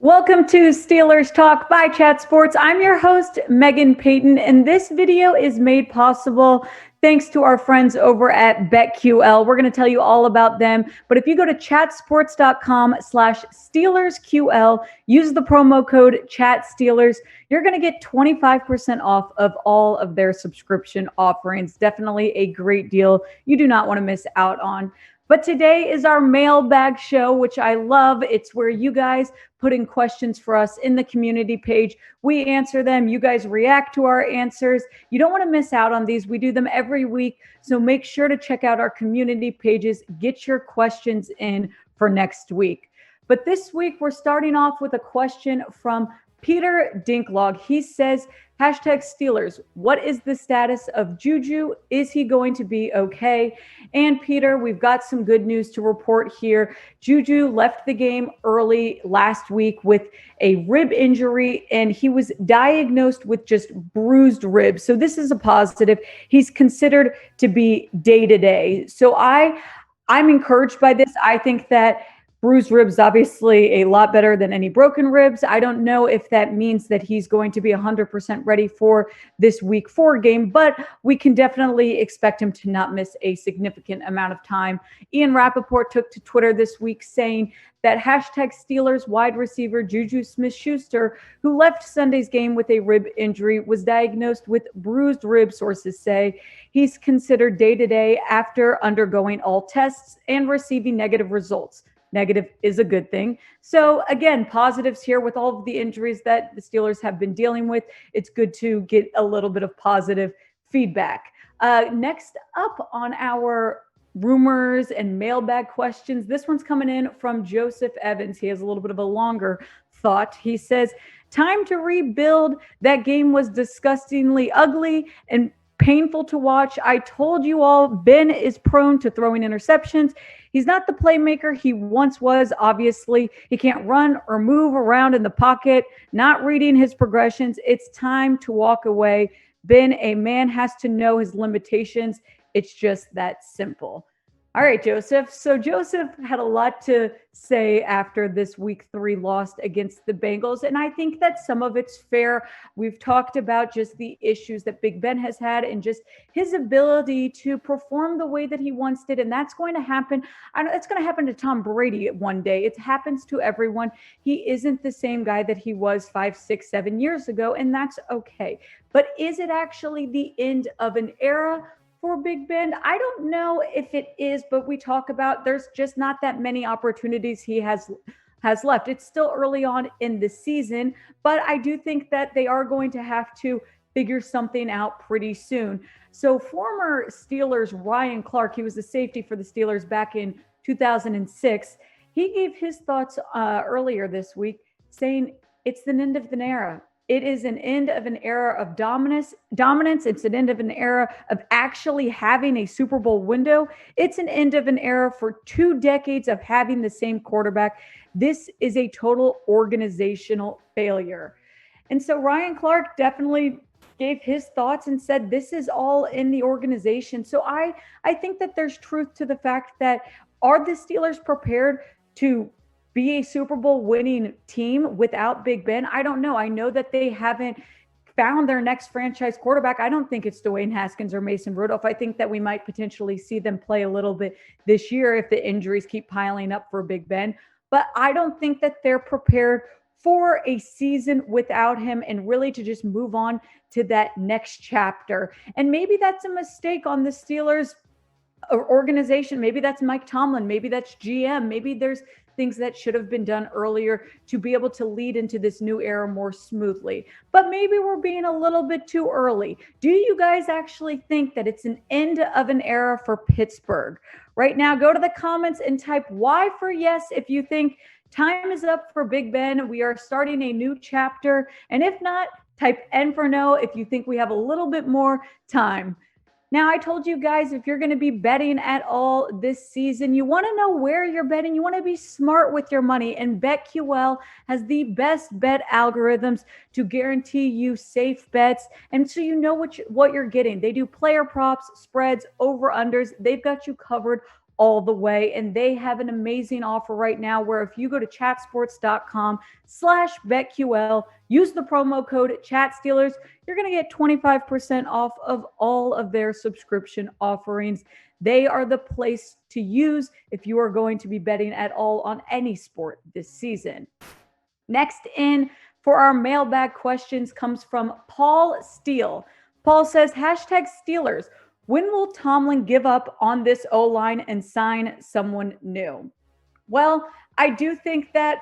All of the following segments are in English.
Welcome to Steelers Talk by Chat Sports. I'm your host, Meghan Payton, and this video is made possible thanks to our friends over at BetQL. We're going to tell you all about them, but if you go to chatsports.com/SteelersQL, use the promo code ChatSteelers, you're going to get 25% off of all of their subscription offerings. Definitely a great deal you do not want to miss out on. But today is our Mailbag show, which I love. It's where you guys put in questions for us in the community page. We answer them. You guys react to our answers. You don't want to miss out on these. We do them every week. So make sure to check out our community pages. Get your questions in for next week. But this week, we're starting off with a question from Peter Dinklog. He says, #Steelers, what is the status of Juju? Is he going to be okay? And Peter, we've got some good news to report here. Juju left the game early last week with a rib injury, and he was diagnosed with just bruised ribs. So this is a positive. He's considered to be day-to-day. So I'm encouraged by this. I think that bruised ribs, obviously a lot better than any broken ribs. I don't know if that means that he's going to be 100% ready for this week 4 game, but we can definitely expect him to not miss a significant amount of time. Ian Rappaport took to Twitter this week saying that #Steelers wide receiver Juju Smith-Schuster, who left Sunday's game with a rib injury, was diagnosed with bruised ribs, sources say. He's considered day-to-day after undergoing all tests and receiving negative results. Negative is a good thing. So again, positives here with all of the injuries that the Steelers have been dealing with. It's good to get a little bit of positive feedback. Next up on our rumors and mailbag questions, this one's coming in from Joseph Evans. He has a little bit of a longer thought. He says, time to rebuild. That game was disgustingly ugly and painful to watch. I told you all, Ben is prone to throwing interceptions. He's not the playmaker he once was, obviously. He can't run or move around in the pocket, not reading his progressions. It's time to walk away. Ben, a man has to know his limitations. It's just that simple. All right, Joseph. So Joseph had a lot to say after this week 3 loss against the Bengals, and I think that some of it's fair. We've talked about just the issues that Big Ben has had and just his ability to perform the way that he once did, and that's going to happen. I know it's going to happen to Tom Brady one day. It happens to everyone. He isn't the same guy that he was 5, 6, 7 years ago, and that's okay. But is it actually the end of an era for Big Ben? I don't know if it is, but we talk about there's just not that many opportunities he has left. It's still early on in the season, but I do think that they are going to have to figure something out pretty soon. So former Steelers Ryan Clark, he was the safety for the Steelers back in 2006. He gave his thoughts earlier this week saying it's the end of an era. It is an end of an era of dominance. It's an end of an era of actually having a Super Bowl window. It's an end of an era for 2 decades of having the same quarterback. This is a total organizational failure. And so Ryan Clark definitely gave his thoughts and said this is all in the organization. So I think that there's truth to the fact that are the Steelers prepared to be a Super Bowl winning team without Big Ben? I don't know. I know that they haven't found their next franchise quarterback. I don't think it's Dwayne Haskins or Mason Rudolph. I think that we might potentially see them play a little bit this year if the injuries keep piling up for Big Ben. But I don't think that they're prepared for a season without him and really to just move on to that next chapter. And maybe that's a mistake on the Steelers organization. Maybe that's Mike Tomlin. Maybe that's GM. Maybe there's things that should have been done earlier to be able to lead into this new era more smoothly. But maybe we're being a little bit too early. Do you guys actually think that it's an end of an era for Pittsburgh? Right now, go to the comments and type Y for yes if you think time is up for Big Ben. We are starting a new chapter. And if not, type N for no if you think we have a little bit more time. Now, I told you guys, if you're going to be betting at all this season, you want to know where you're betting. You want to be smart with your money. And BetQL has the best bet algorithms to guarantee you safe bets. And so you know what you're getting. They do player props, spreads, over-unders. They've got you covered all the way. And they have an amazing offer right now where if you go to chatsports.com/BetQL, use the promo code ChatSteelers, you're going to get 25% off of all of their subscription offerings. They are the place to use if you are going to be betting at all on any sport this season. Next in for our mailbag questions comes from Paul Steele. Paul says, #Steelers. When will Tomlin give up on this O-line and sign someone new? Well, I do think that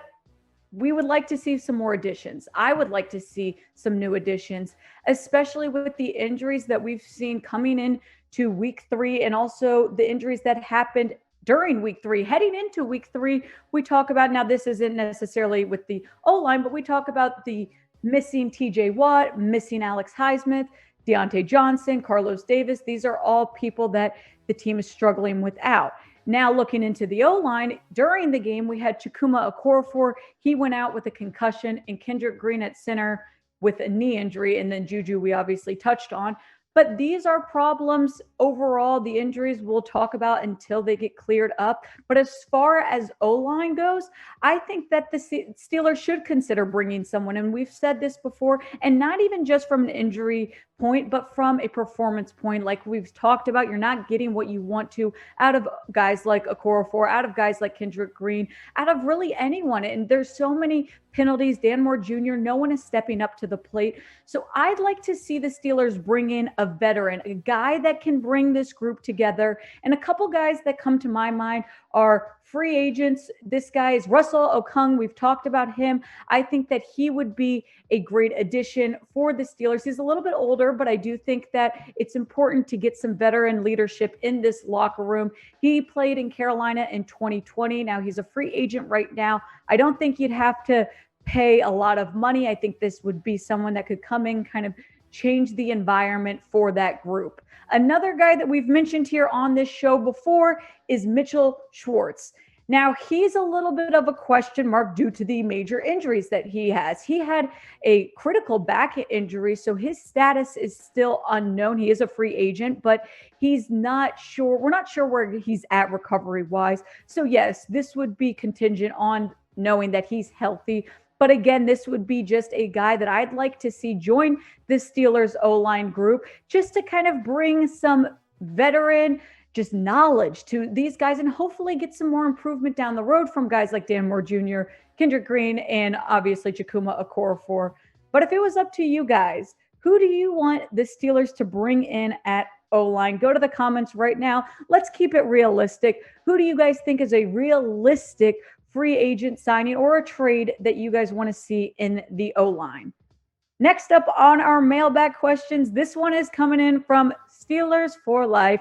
we would like to see some more additions. I would like to see some new additions, especially with the injuries that we've seen coming in to week 3 and also the injuries that happened during week 3. Heading into week 3, we talk about, now this isn't necessarily with the O-line, but we talk about the missing TJ Watt, missing Alex Highsmith, Deontay Johnson, Carlos Davis. These are all people that the team is struggling without. Now looking into the O-line, during the game, we had Chukwuma Okorafor. He went out with a concussion, and Kendrick Green at center with a knee injury, and then Juju we obviously touched on. But these are problems overall. The injuries we'll talk about until they get cleared up. But as far as O-line goes, I think that the Steelers should consider bringing someone. And we've said this before, and not even just from an injury point, but from a performance point. Like we've talked about, you're not getting what you want to out of guys like Okorafor, out of guys like Kendrick Green, out of really anyone. And there's so many penalties. Dan Moore Jr., no one is stepping up to the plate. So I'd like to see the Steelers bring in a veteran, a guy that can bring this group together. And a couple guys that come to my mind are free agents. This guy is Russell Okung. We've talked about him. I think that he would be a great addition for the Steelers. He's a little bit older, but I do think that it's important to get some veteran leadership in this locker room. He played in Carolina in 2020. Now he's a free agent right now. I don't think you'd have to pay a lot of money. I think this would be someone that could come in, kind of change the environment for that group. Another guy that we've mentioned here on this show before is Mitchell Schwartz. Now, he's a little bit of a question mark due to the major injuries that he has. He had a critical back injury, so his status is still unknown. He is a free agent, but he's not sure. We're not sure where he's at recovery-wise. So, yes, this would be contingent on knowing that he's healthy. But again, this would be just a guy that I'd like to see join the Steelers O-line group just to kind of bring some veteran just knowledge to these guys and hopefully get some more improvement down the road from guys like Dan Moore Jr., Kendrick Green, and obviously Chukwuma Okorafor. But if it was up to you guys, who do you want the Steelers to bring in at O-line? Go to the comments right now. Let's keep it realistic. Who do you guys think is a realistic free agent signing or a trade that you guys want to see in the O-line? Next up on our mailbag questions, this one is coming in from Steelers for Life.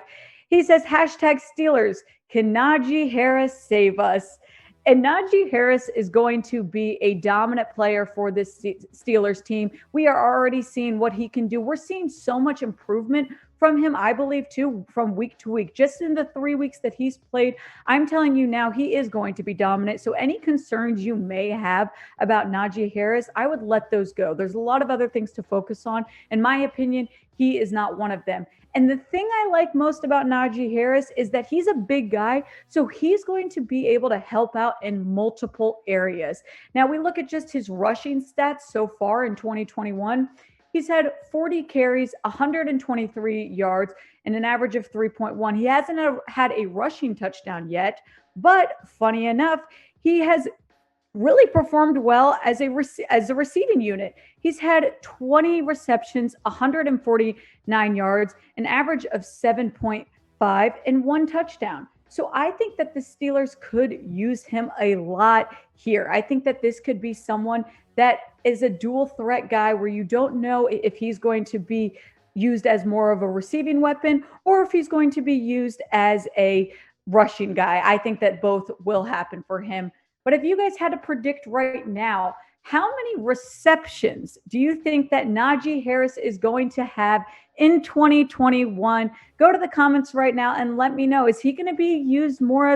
He says, #Steelers, can Najee Harris save us? And Najee Harris is going to be a dominant player for this Steelers team. We are already seeing what he can do. We're seeing so much improvement from him, I believe, too, from week to week. Just in the 3 weeks that he's played, I'm telling you now, he is going to be dominant. So any concerns you may have about Najee Harris, I would let those go. There's a lot of other things to focus on. In my opinion, he is not one of them. And the thing I like most about Najee Harris is that he's a big guy, so he's going to be able to help out in multiple areas. Now, we look at just his rushing stats so far in 2021. He's had 40 carries, 123 yards, and an average of 3.1. He hasn't had a rushing touchdown yet, but funny enough, he has really performed well as a receiving unit. He's had 20 receptions, 149 yards, an average of 7.5, and 1 touchdown. So I think that the Steelers could use him a lot here. I think that this could be someone that is a dual threat guy where you don't know if he's going to be used as more of a receiving weapon or if he's going to be used as a rushing guy. I think that both will happen for him. But if you guys had to predict right now, how many receptions do you think that Najee Harris is going to have in 2021? Go to the comments right now and let me know. Is he going to be used more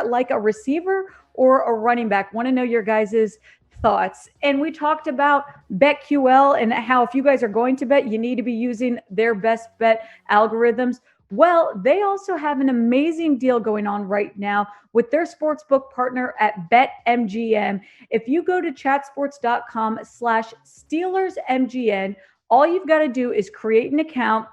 like a receiver or a running back? Want to know your guys' thoughts. And we talked about BetQL and how if you guys are going to bet, you need to be using their best bet algorithms. Well, they also have an amazing deal going on right now with their sportsbook partner at BetMGM. If you go to chatsports.com/SteelersMGN, all you've got to do is create an account,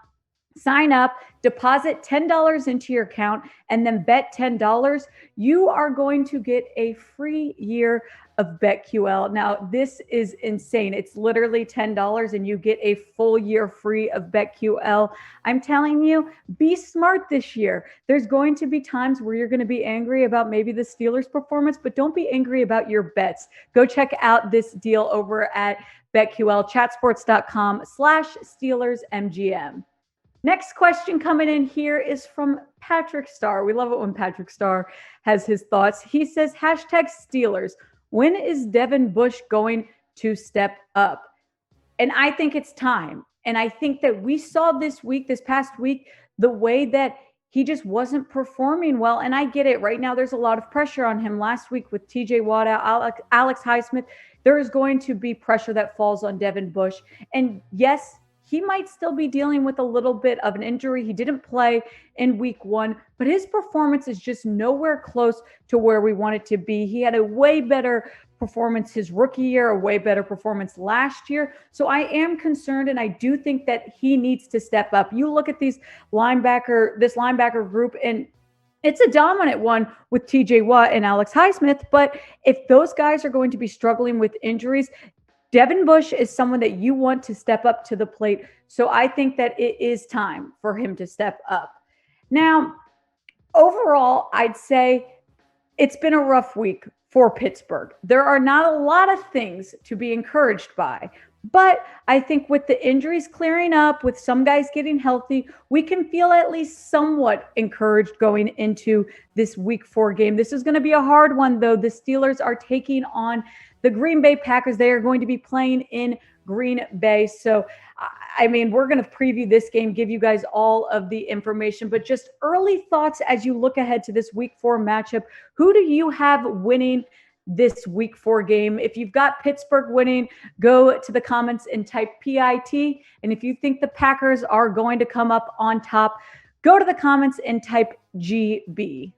sign up, deposit $10 into your account, and then bet $10. You are going to get a free year of BetQL. Now, this is insane. It's literally $10 and you get a full year free of BetQL. I'm telling you, be smart this year. There's going to be times where you're going to be angry about maybe the Steelers' performance, but don't be angry about your bets. Go check out this deal over at BetQL, chatsports.com/SteelersMGM. Next question coming in here is from Patrick Starr. We love it when Patrick Starr has his thoughts. He says, #Steelers. When is Devin Bush going to step up? And I think it's time. And I think that we saw this past week, the way that he just wasn't performing well. And I get it. Right now, there's a lot of pressure on him. Last week with TJ Watt out, Alex Highsmith, there is going to be pressure that falls on Devin Bush. And yes, he might still be dealing with a little bit of an injury. He didn't play in week 1, but his performance is just nowhere close to where we want it to be. He had a way better performance his rookie year, a way better performance last year. So I am concerned, and I do think that he needs to step up. You look at this linebacker group, and it's a dominant one with TJ Watt and Alex Highsmith. But if those guys are going to be struggling with injuries, Devin Bush is someone that you want to step up to the plate. So I think that it is time for him to step up. Now, overall, I'd say it's been a rough week for Pittsburgh. There are not a lot of things to be encouraged by. But I think with the injuries clearing up, with some guys getting healthy, we can feel at least somewhat encouraged going into this week 4 game. This is going to be a hard one, though. The Steelers are taking on the Green Bay Packers. They are going to be playing in Green Bay. So, I mean, we're going to preview this game, give you guys all of the information, but just early thoughts as you look ahead to this week 4 matchup. Who do you have winning this week 4 game? If you've got Pittsburgh winning, go to the comments and type PIT. And if you think the Packers are going to come up on top, go to the comments and type GB.